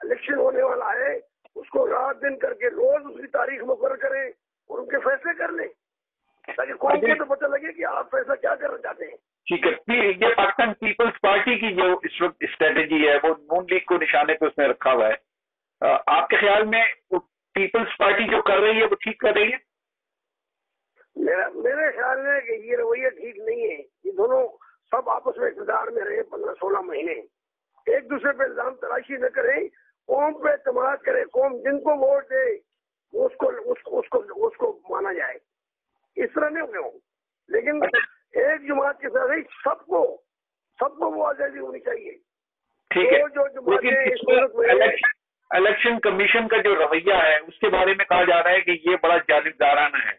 Election ہونے والا ہے اس کو رات دن کر کے روز اس کی تاریخ مقرر کریں اور ان کے فیصلے کر لیں تاکہ قوم کو تو پتہ لگے کہ آپ فیصلہ کیا کرنا چاہتے ہیں. ٹھیک ہے. یہ پاکستان پیپلز پارٹی کی جو اس وقت اسٹریٹجی ہے وہ نون لیگ کو نشانے پہ اس نے رکھا ہوا ہے. آپ کے خیال میں پیپلز پارٹی جو کر رہی ہے وہ ٹھیک کر رہی ہے؟ میرے خیال میں کہ یہ رویہ ٹھیک نہیں ہے. یہ دونوں سب آپس میں اقتدار میں رہے 15-16 مہینے, ایک دوسرے پہ الزام تراشی نہ کریں, قوم پہ اعتماد کرے, قوم جن کو ووٹ دے اس کو مانا جائے. اس طرح نہیں ہو, لیکن ایک جماعت کے ساتھ سب کو وہ آزادی ہونی چاہیے. ٹھیک ہے. الیکشن کمیشن کا جو رویہ ہے اس کے بارے میں کہا جا رہا ہے کہ یہ بڑا جانبدارانہ ہے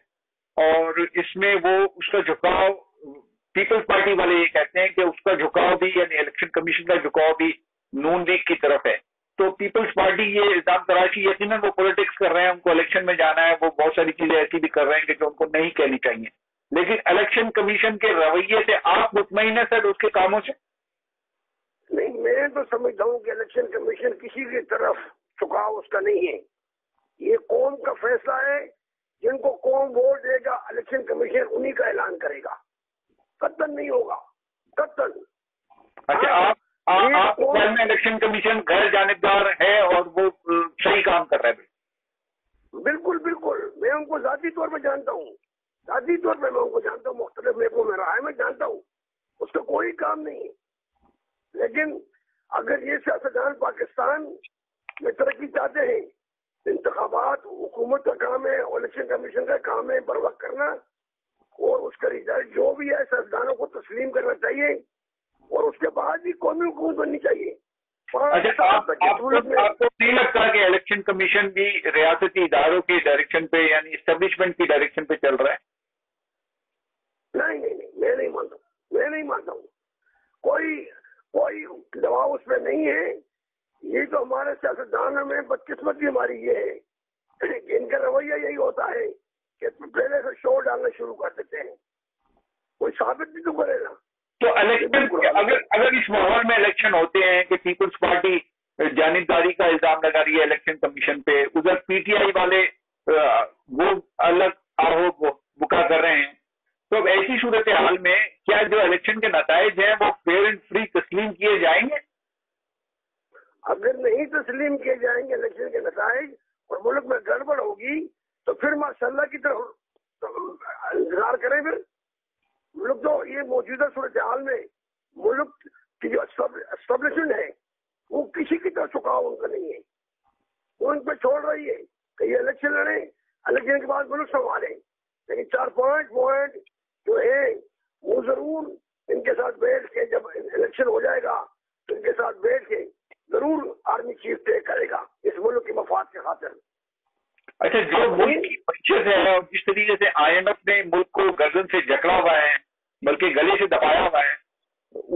اور اس میں وہ اس کا جھکاؤ پیپلز پارٹی والے یہ کہتے ہیں کہ اس کا جھکاؤ بھی یعنی الیکشن کمیشن کا جھکاؤ بھی نون لیگ کی طرف ہے. تو پیپلز پارٹی یہ الزام تراشی یقیناً وہ پولیٹکس کر رہے ہیں, ان کو الیکشن میں جانا ہے, وہ بہت ساری چیزیں ایسی بھی کر رہے ہیں کہ جو ان کو نہیں کہنی چاہیے. لیکن الیکشن کمیشن کے رویے سے آپ مطمئن ہیں سر اس کے کاموں سے؟ نہیں, میں تو سمجھتا ہوں کہ الیکشن کمیشن کسی کی طرف جھکاؤ اس کا نہیں ہے. یہ قوم کا فیصلہ ہے. جن کو قوم ووٹ دے گا الیکشن کمیشن انہی کا اعلان کرے گا, قطعاً نہیں ہوگا, قطعاً. اچھا, آپ کے خیال میں الیکشن کمیشن غیر جانبدار ہے اور وہ صحیح کام کر رہا ہے؟ بالکل بالکل, میں ان کو ذاتی طور پہ جانتا ہوں, ذاتی طور پہ میں ان کو جانتا ہوں, مختلف میپوں میں رہا ہے, میں جانتا ہوں اس کا کوئی کام نہیں ہے. لیکن اگر یہ سیاستدان پاکستان میں ترقی چاہتے ہیں, انتخابات حکومت کا کام ہے, الیکشن کمیشن کا کام ہے بر وقت کرنا, اور اس کا رزلٹ جو بھی ہے سیاستدانوں کو تسلیم کرنا چاہیے اور اس کے بعد بھی قومی حکومت بننی چاہیے. آپ کو نہیں لگتا کہ الیکشن کمیشن بھی ریاستی اداروں کی ڈائریکشن پہ یعنی اسٹیبلشمنٹ کی ڈائریکشن پہ چل رہا ہے؟ نہیں, میں نہیں مانتا ہوں. کوئی دباؤ اس پہ نہیں ہے. یہ تو ہمارے سیاستدانوں میں بدقسمتی ہماری یہ ہے کہ ان کا رویہ یہی ہوتا ہے کہ پہلے سے شور ڈالنا شروع کر دیتے ہیں. کوئی ثابت بھی تو کرے گا. تو اگر اس ماحول میں الیکشن ہوتے ہیں کہ پیپلز پارٹی جانبداری کا الزام لگا رہی ہے الیکشن کمیشن پہ, ادھر پی ٹی آئی والے وہ الگ آروپ بکا کر رہے ہیں, تو اب ایسی صورتحال میں کیا جو الیکشن کے نتائج ہیں وہ فیئر اینڈ فری تسلیم کیے جائیں گے؟ اگر نہیں تسلیم کیے جائیں گے الیکشن کے نتائج اور ملک میں گڑبڑ ہوگی تو پھر ماشاءاللہ کی طرف انتظار کریں. پھر ملک تو یہ موجودہ صورتحال میں ملک کی جو اسٹیبلشمنٹ ہے وہ کسی کی طرف جھکاؤ ان کا نہیں ہے. وہ ان پہ چھوڑ رہی ہے کہ یہ الیکشن لڑیں, الیکشن کے بعد ملک سنبھالیں. لیکن 4-5 پوائنٹ جو ہے وہ ضرور ان کے ساتھ بیٹھ کے, جب الیکشن ہو جائے گا تو ان کے ساتھ بیٹھ کے ضرور آرمی چیف طے کرے گا اس ملک کے مفاد کے خاطر. اچھا, جو ملک کی بچت ہے اور جس طریقے سے آئی ایم ایف نے ملک کو گردن سے جکڑا ہوا ہے بلکہ گلے سے دبایا ہوا ہے,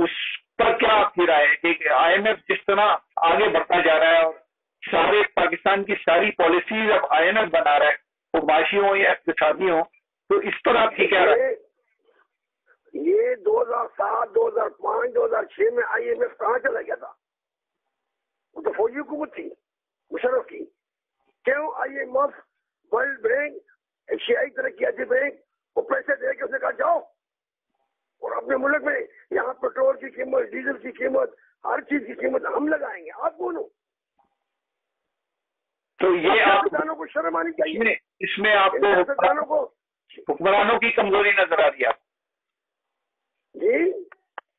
اس پر کیا آپ کی رائے ہے کہ آئی ایم ایف جس طرح آگے بڑھتا جا رہا ہے اور سارے پاکستان کی ساری پالیسیز اب آئی ایم ایف بنا رہا ہے, وہ معاشی ہوں یا اقتصادی ہوں, تو اس پر آپ کی کیا رائے؟ یہ 2007, 2005, 2006 میں آئی ایم ایف کہاں چلا گیا تھا؟ وہ تو فوجی حکومت تھی مشرف کی. کیوں I M F, world bank, ایشیائی ترقیاتی بینک کو پیسے دے کے اس نے کہا جاؤ اور اپنے ملک میں یہاں پیٹرول کی قیمت, ڈیزل کی قیمت, ہر چیز کی قیمت ہم لگائیں گے, آپ کون ہو؟ تو یہ سیاستدانوں کو شرم آنی چاہیے. اس میں آپ کو سیاستدانوں کو حکمرانوں کی کمزوری نظر آ رہی ہے؟ جی,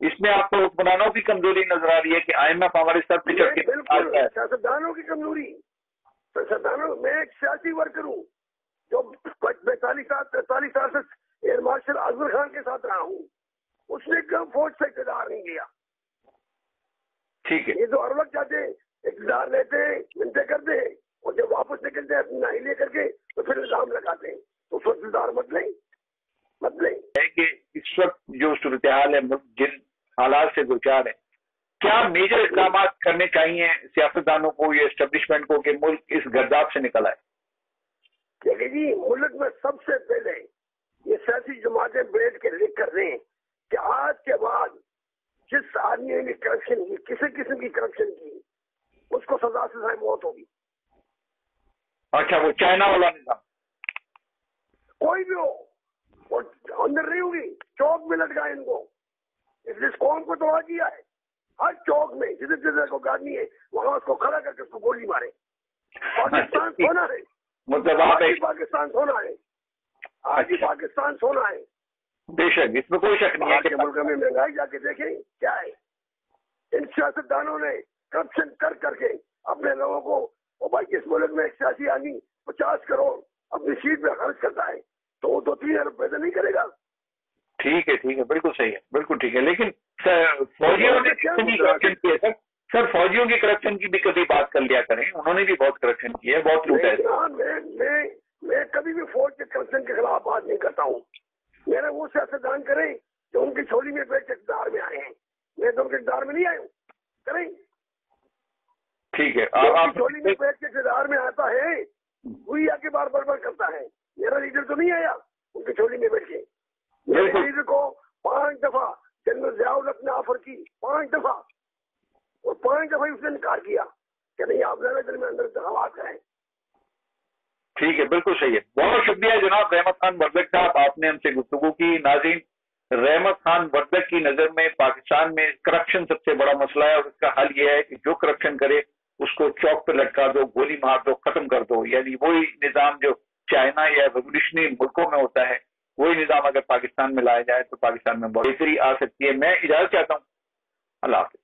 اس میں آپ کو حکمرانوں کی کمزوری نظر آ رہی ہے کہ آئی ایم ایف ہمارے سر پہ چڑھ کے بالکل سیاستدانوں کی کمزوری. سیاستدانوں, میں ایک سیاسی ورکر ہوں جو 43 سال سے ایئر مارشل اظہر خان کے ساتھ رہا ہوں. اس نے کم فوج سے اقتدار نہیں لیا. ٹھیک ہے, یہ تو ہر وقت جاتے ہیں, اقتدار لیتے ہیں, منتیں کرتے ہیں, اور جب واپس نکلتے ہیں اپنی نائی لے کر کے تو پھر الزام لگاتے ہیں. تو اس وقت اقتدار مت لیں. کہ اس وقت جو صورتحال ہے جن حالات سے دوچار ہے, کیا میجر اقدامات کرنے چاہیے سیاستدانوں کو یا اسٹیبلشمنٹ کو کہ ملک اس گرداب سے نکل آئے؟ دیکھیں جی, ملک میں سب سے پہلے یہ سیاسی جماعتیں بیٹھ کے لکھ کر دیں کہ آج کے بعد جس آدمی نے کرپشن کی, کسی قسم کی کرپشن کی, اس کو سزا سے سزائے موت ہوگی. اچھا وہ چائنا والا نظام کوئی بھی ہو وہ اندر نہیں ہوگی, چوک میں لٹکائے ان کو. جس قوم کو توڑا کیا ہے ہر چوک میں جدھر کو گاڑی ہے وہاں اس کو کھڑا کر کے اس کو گولی مارے. پاکستان سونا ہے, مطلب پاکستان سونا ہے, آج ہی پاکستان سونا ہے. بے شک اس میں کوئی شک نہیں ہے باہر کے ملک میں مہنگائی جا کے دیکھیں کیا ہے. ان سیاستدانوں نے کرپشن کر کے اپنے لوگوں کو, وہ بھائی اس ملک میں ایک سیاسی آدمی 50 کروڑ اپنی سیٹ پہ خرچ کرتا ہے تو وہ 2-3 ارب پیسے نہیں کرے گا. ٹھیک ہے بالکل صحیح ہے, بالکل ٹھیک ہے. لیکن فوجیوں نے کرپشن کی ہے سر, فوجیوں کی کرپشن کی بھی کبھی بات کر لیا کریں, انہوں نے بھی بہت کرپشن کی ہے, بہت لوٹا ہے. میں کبھی بھی فوج کے کرپشن کے خلاف بات نہیں کرتا ہوں. میرا وہ سیاستدان کریں جو ان کی چھولی میں بیٹھ کے اقتدار میں آئے ہیں, میں تو ان کے اقتدار میں نہیں آیا ہوں. کریں ٹھیک ہے. چھولی میں بیٹھ کے اقتدار میں آتا ہے وہی آ کے بار بار کرتا ہے. میرا لیڈر تو نہیں آیا ان کی چھولی میں بیٹھ کے. میرے لیڈر کو 5 دفعہ جنرل ضیاء الحق نے آفر کی, 5 دفعہ, اور 5 دفعہ اس نے انکار کیا کہ نہیں آپ زیادہ دن میں اندر انتخابات کریں. ٹھیک ہے بالکل صحیح ہے. بہت شکریہ جناب رحمت خان وردک صاحب, آپ نے ہم سے گفتگو کی. ناظرین, رحمت خان وردک کی نظر میں پاکستان میں کرپشن سب سے بڑا مسئلہ ہے, اور اس کا حل یہ ہے کہ جو کرپشن کرے اس کو چوک پہ لٹکا دو, گولی مار دو, ختم کر دو. یعنی وہی نظام جو چائنا یا ریولیوشنری ملکوں میں ہوتا ہے وہی نظام اگر پاکستان میں لایا جائے تو پاکستان میں بہتری آ سکتی ہے. میں اجازت چاہتا ہوں. اللہ حافظ.